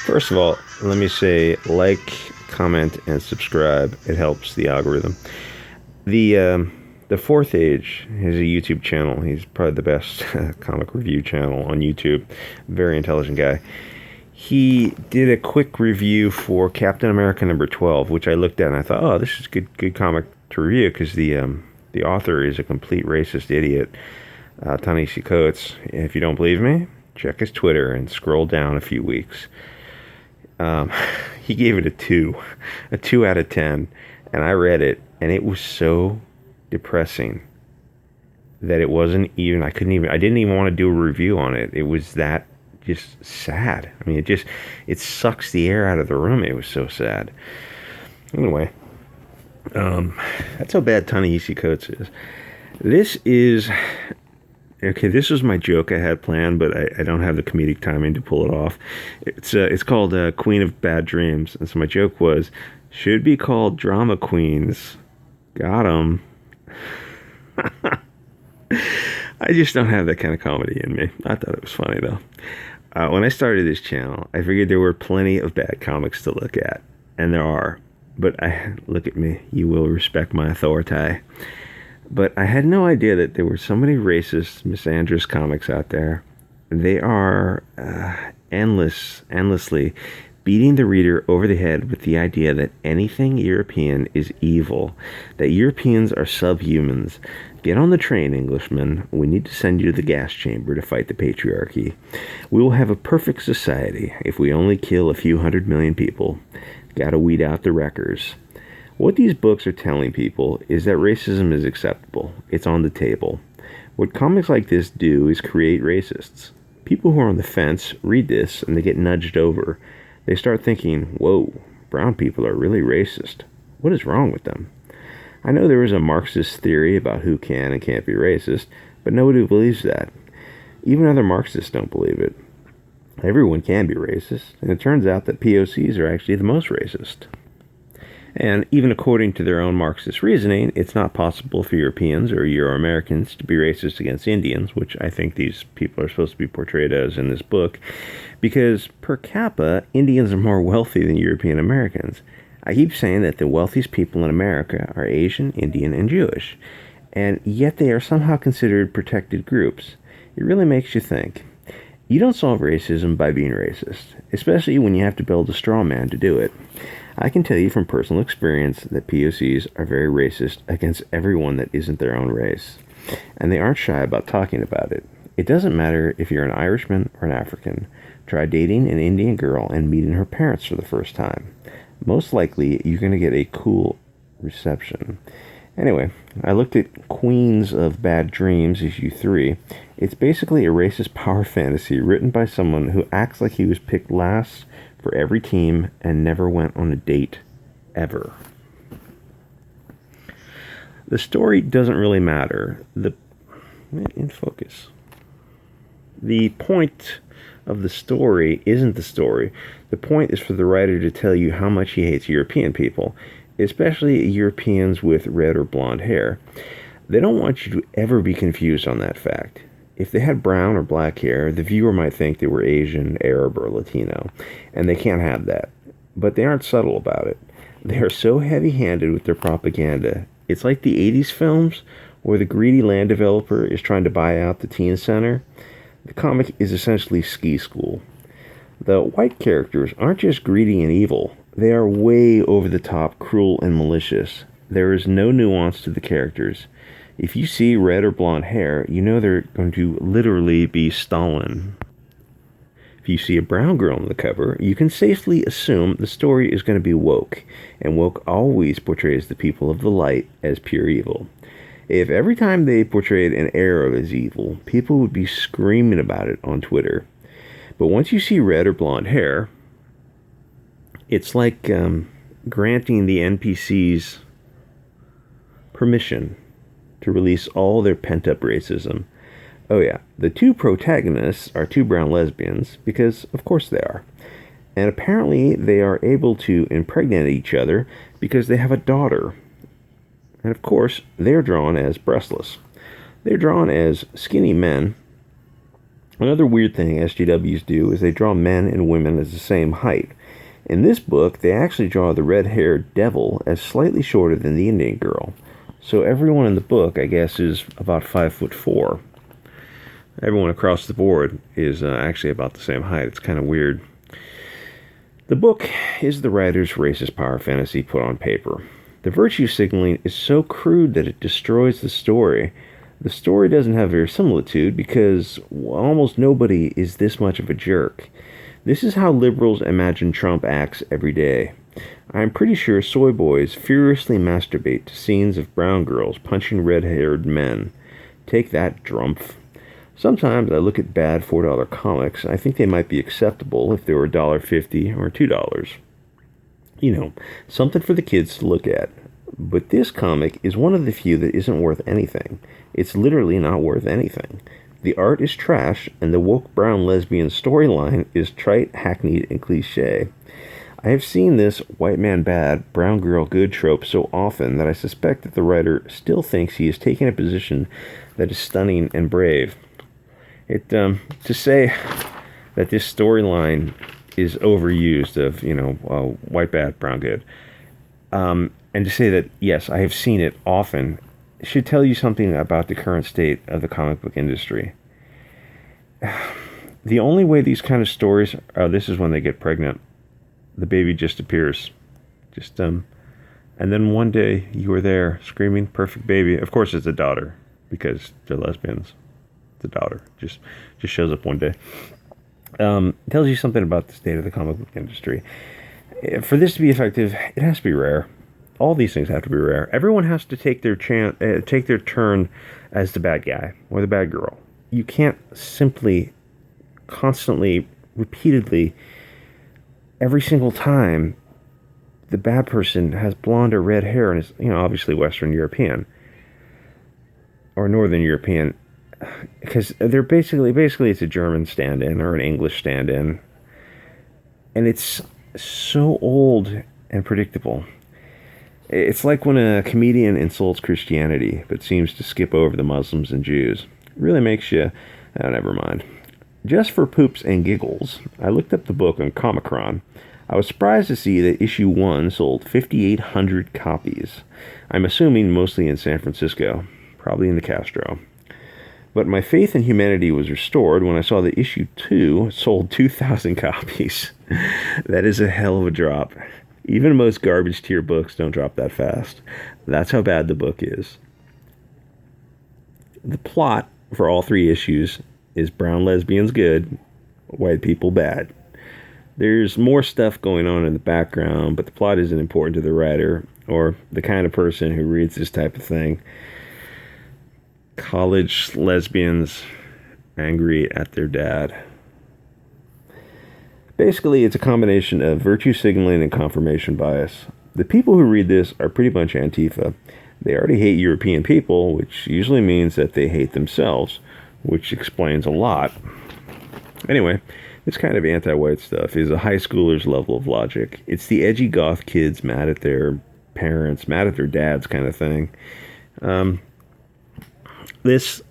First of all, let me say like, comment, and subscribe. It helps the algorithm. The Fourth Age has a YouTube channel. He's probably the best comic review channel on YouTube. Very intelligent guy. He did a quick review for Captain America number 12, which I looked at and I thought, oh, this is good comic to review because the author is a complete racist idiot, Ta-Nehisi Coates. If you don't believe me, check his Twitter and scroll down a few weeks. He gave it a 2 out of 10, and I read it, and it was so depressing that it wasn't even, I didn't even want to do a review on it. It was that just sad. I mean, it sucks the air out of the room. It was so sad. Anyway, that's how bad Ta-Nehisi Coates is. This was my joke I had planned, but I don't have the comedic timing to pull it off. It's called Queen of Bad Dreams, and so my joke was, should be called Drama Queens. Got 'em. I just don't have that kind of comedy in me. I thought it was funny, though. When I started this channel, I figured there were plenty of bad comics to look at, and there are. But look at me. You will respect my authority. But I had no idea that there were so many racist, misandrous comics out there. They are endlessly beating the reader over the head with the idea that anything European is evil, that Europeans are subhumans. Get on the train, Englishmen. We need to send you to the gas chamber to fight the patriarchy. We will have a perfect society if we only kill a few 100 million people. Gotta weed out the wreckers. What these books are telling people is that racism is acceptable. It's on the table. What comics like this do is create racists. People who are on the fence read this and they get nudged over. They start thinking, whoa, brown people are really racist. What is wrong with them? I know there is a Marxist theory about who can and can't be racist, but nobody believes that. Even other Marxists don't believe it. Everyone can be racist, and it turns out that POCs are actually the most racist. And even according to their own Marxist reasoning, it's not possible for Europeans or Euro-Americans to be racist against Indians, which I think these people are supposed to be portrayed as in this book, because per capita, Indians are more wealthy than European Americans. I keep saying that the wealthiest people in America are Asian, Indian, and Jewish, and yet they are somehow considered protected groups. It really makes you think. You don't solve racism by being racist, especially when you have to build a straw man to do it. I can tell you from personal experience that POCs are very racist against everyone that isn't their own race, and they aren't shy about talking about it. It doesn't matter if you're an Irishman or an African. Try dating an Indian girl and meeting her parents for the first time. Most likely, you're going to get a cool reception. Anyway, I looked at Queens of Bad Dreams, issue 3. It's basically a racist power fantasy written by someone who acts like he was picked last for every team and never went on a date, ever. The story doesn't really matter. In focus. The point of the story isn't the story. The point is for the writer to tell you how much he hates European people, especially Europeans with red or blonde hair. They don't want you to ever be confused on that fact. If they had brown or black hair, the viewer might think they were Asian, Arab, or Latino, and they can't have that. But they aren't subtle about it. They are so heavy-handed with their propaganda. It's like the 80s films where the greedy land developer is trying to buy out the teen center. The comic is essentially ski school. The white characters aren't just greedy and evil. They are way over the top, cruel, and malicious. There is no nuance to the characters. If you see red or blonde hair, you know they're going to literally be Stalin. If you see a brown girl on the cover, you can safely assume the story is going to be woke, and woke always portrays the people of the light as pure evil. If every time they portrayed an Arab as evil, people would be screaming about it on Twitter. But once you see red or blonde hair, it's like granting the NPCs permission to release all their pent-up racism. Oh yeah, the two protagonists are two brown lesbians, because of course they are. And apparently they are able to impregnate each other because they have a daughter. And of course, they're drawn as breastless. They're drawn as skinny men Another weird thing SJWs do is they draw men and women as the same height. In this book, they actually draw the red-haired devil as slightly shorter than the Indian girl. So everyone in the book, I guess, is about 5'4". Everyone across the board is actually about the same height. It's kind of weird. The book is the writer's racist power fantasy put on paper. The virtue signaling is so crude that it destroys the story. The story doesn't have verisimilitude because almost nobody is this much of a jerk. This is how liberals imagine Trump acts every day. I'm pretty sure soy boys furiously masturbate to scenes of brown girls punching red-haired men. Take that, Drumpf. Sometimes I look at bad $4 comics. I think they might be acceptable if they were $1.50 or $2. You know, something for the kids to look at. But this comic is one of the few that isn't worth anything. It's literally not worth anything. The art is trash, and the woke brown lesbian storyline is trite, hackneyed, and cliche. I have seen this white man bad, brown girl good trope so often that I suspect that the writer still thinks he is taking a position that is stunning and brave. To say that this storyline is overused of, white bad, brown good, and to say that, yes, I have seen it often, should tell you something about the current state of the comic book industry. The only way these kind of stories this is when they get pregnant. The baby just appears. And then one day you are there screaming, perfect baby. Of course it's a daughter because they're lesbians. The daughter just shows up one day. Tells you something about the state of the comic book industry. For this to be effective, it has to be rare. All these things have to be rare. Everyone has to take their turn as the bad guy or the bad girl. You can't simply, constantly, repeatedly, every single time the bad person has blonde or red hair and is, obviously Western European or Northern European, because they're basically it's a German stand-in or an English stand-in, and it's so old and predictable. It's like when a comedian insults Christianity but seems to skip over the Muslims and Jews. It really makes you... Oh, never mind. Just for poops and giggles, I looked up the book on Comicron. I was surprised to see that issue 1 sold 5,800 copies. I'm assuming mostly in San Francisco, probably in the Castro. But my faith in humanity was restored when I saw that issue 2 sold 2,000 copies. That is a hell of a drop. Even most garbage tier books don't drop that fast. That's how bad the book is. The plot for all 3 issues is brown lesbians good, white people bad. There's more stuff going on in the background, but the plot isn't important to the writer or the kind of person who reads this type of thing. College lesbians angry at their dad. Basically, it's a combination of virtue signaling and confirmation bias. The people who read this are pretty much Antifa. They already hate European people, which usually means that they hate themselves, which explains a lot. Anyway, this kind of anti-white stuff is a high schooler's level of logic. It's the edgy goth kids mad at their parents, mad at their dads kind of thing. This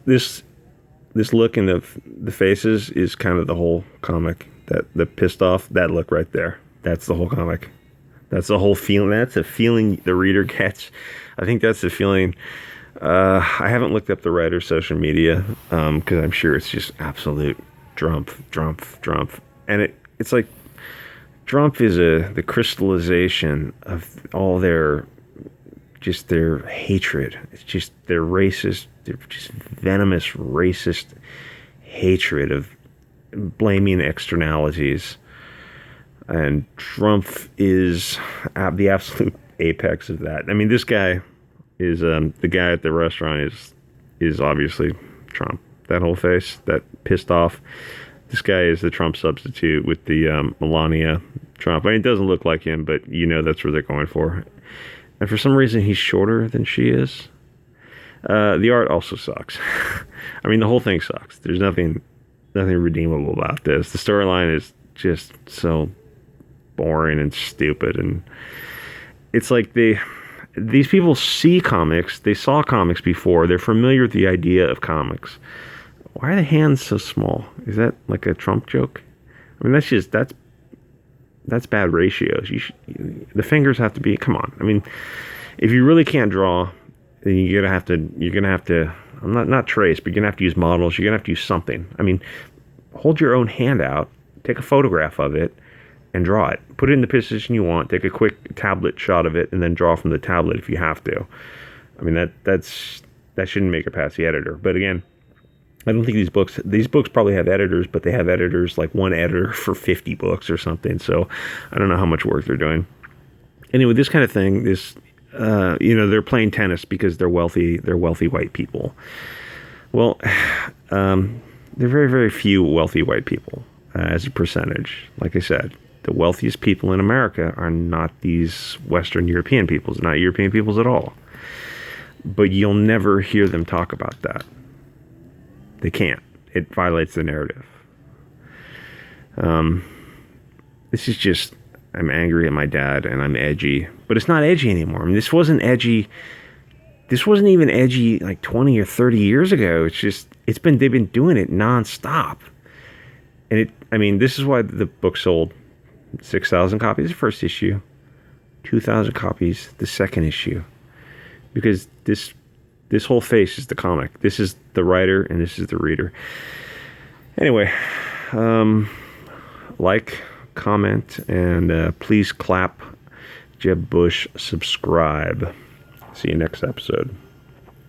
look in the faces is kind of the whole comic. That the pissed off, that look right there. That's the whole comic. That's the whole feeling. That's a feeling the reader gets. I think that's the feeling. I haven't looked up the writer's social media because I'm sure it's just absolute Drumpf. And it's like Drumpf is the crystallization of all their hatred. It's just their racist, they're just venomous racist hatred of blaming externalities. And Trump is the absolute apex of that. I mean, this guy is the guy at the restaurant is obviously Trump. That whole face, that pissed off. This guy is the Trump substitute with the Melania Trump. I mean, it doesn't look like him, but that's where they're going for. And for some reason, he's shorter than she is. The art also sucks. I mean, the whole thing sucks. There's nothing redeemable about this. The storyline is just so boring and stupid, and it's like these people see comics. They saw comics before. They're familiar with the idea of comics. Why are the hands so small? Is that like a Trump joke? I mean, that's bad ratios. The fingers have to be. Come on. I mean, if you really can't draw, then you're gonna have to. I'm not trace, but you're gonna have to use models. You're gonna have to use something. I mean, hold your own hand out, take a photograph of it, and draw it. Put it in the position you want. Take a quick tablet shot of it, and then draw from the tablet if you have to. I mean, that shouldn't make it past the editor. But again, I don't think these books probably have editors, but they have editors, like one editor for 50 books or something. So I don't know how much work they're doing. Anyway, this kind of thing, they're playing tennis because they're wealthy white people. Well, there are very, very few wealthy white people as a percentage. Like I said, the wealthiest people in America are not these Western European peoples, not European peoples at all. But you'll never hear them talk about that. They can't. It violates the narrative. This is just, I'm angry at my dad and I'm edgy. But it's not edgy anymore. I mean, this wasn't edgy. This wasn't even edgy like 20 or 30 years ago. It's just, they've been doing it nonstop. And this is why the book sold 6,000 copies the first issue, 2,000 copies the second issue. Because this whole face is the comic. This is the writer and this is the reader. Anyway, like, comment, and please clap Jeb Bush, subscribe. See you next episode.